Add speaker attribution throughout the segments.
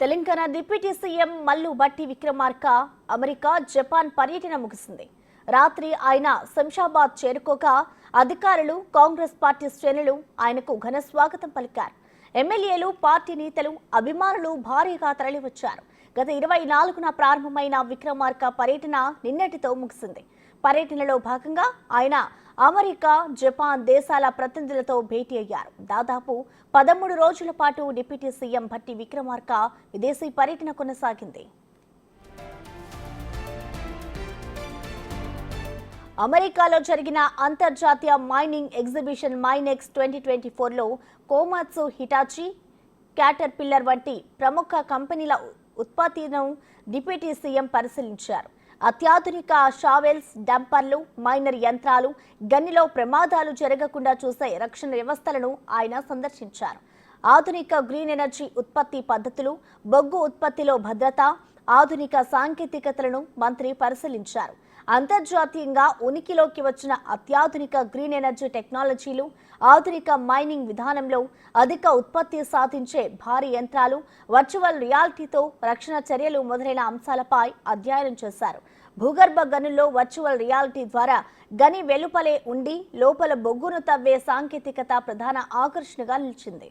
Speaker 1: Telangana deputy CM Mallu Bhatti Vikramarka America, Japan పర్యటన ముగిసింది. రాత్రి ఆయన శంషాబాద్ చేరుకోగా అధికారులు, కాంగ్రెస్ పార్టీ శ్రేణులు ఆయనకు ఘన స్వాగతం పలికారు. ఎమ్మెల్యేలు, పార్టీ నేతలు, అభిమానులు భారీగా తరలివచ్చారు. గత 24న ప్రారంభమైన విక్రమార్క పర్యటన నిన్నటితో ముగిసింది. పర్యటనలో భాగంగా ఆయన అమెరికా, జపాన్ దేశాల ప్రతినిధులతో భేటీ అయ్యారు. దాదాపు 13 రోజుల పాటు డిప్యూటీ సీఎం భట్టి విక్రమార్క విదేశీ పర్యటన కొనసాగింది. అమెరికాలో జరిగిన అంతర్జాతీయ మైనింగ్ ఎగ్జిబిషన్ మైనెక్స్ 2024లో కోమాత్సు, హిటాచి, క్యాటర్పిల్లర్ వంటి ప్రముఖ కంపెనీల ఉత్పత్తులను డిప్యూటీ సీఎం పరిశీలించారు. అత్యాధునిక షావెల్స్, డంపర్లు, మైనర్ యంత్రాలు, గనిలో ప్రమాదాలు జరగకుండా చూసే రక్షణ వ్యవస్థలను ఆయన సందర్శించారు. ఆధునిక గ్రీన్ ఎనర్జీ ఉత్పత్తి పద్ధతులు, బొగ్గు ఉత్పత్తిలో భద్రత, ఆధునిక సాంకేతికతలను మంత్రి పరిశీలించారు. అంతర్జాతీయంగా ఉనికిలోకి వచ్చిన అత్యాధునిక గ్రీన్ ఎనర్జీ టెక్నాలజీలు, ఆధునిక మైనింగ్ విధానంలో అధిక ఉత్పత్తి సాధించే భారీ యంత్రాలు, వర్చువల్ రియాలిటీతో రక్షణ చర్యలు మొదలైన అంశాలపై అధ్యయనం చేశారు. భూగర్భ గనుల్లో వర్చువల్ రియాలిటీ ద్వారా గని వెలుపలే ఉండి లోపల బొగ్గును తవ్వే సాంకేతికత ప్రధాన ఆకర్షణగా నిలిచింది.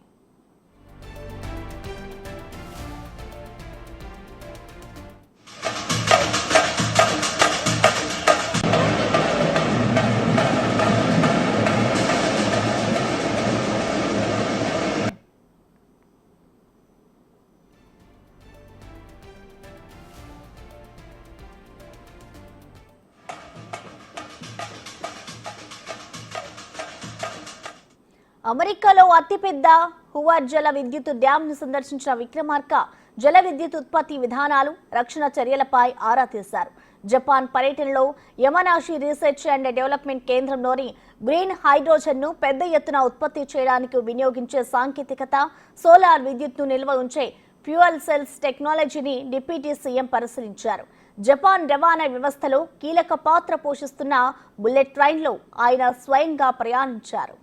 Speaker 1: అమెరికాలో అతిపెద్ద హువర్ జల విద్యుత్ డ్యాంను సందర్శించిన విక్రమార్క జల విద్యుత్ ఉత్పత్తి విధానాలు, రక్షణ చర్యలపై ఆరా తీశారు. జపాన్ పర్యటనలో యమనాషి రీసెర్చ్ అండ్ డెవలప్మెంట్ కేంద్రంలోని గ్రీన్ హైడ్రోజన్ను పెద్ద ఎత్తున ఉత్పత్తి చేయడానికి వినియోగించే సాంకేతికత, సోలార్ విద్యుత్ను నిల్వ ఉంచే ఫ్యూయల్ సెల్స్ టెక్నాలజీని డిప్యూటీ సీఎం పరిశీలించారు. జపాన్ రవాణా వ్యవస్థలో కీలక పాత్ర పోషిస్తున్న బుల్లెట్ ట్రైన్లో ఆయన స్వయంగా ప్రయాణించారు.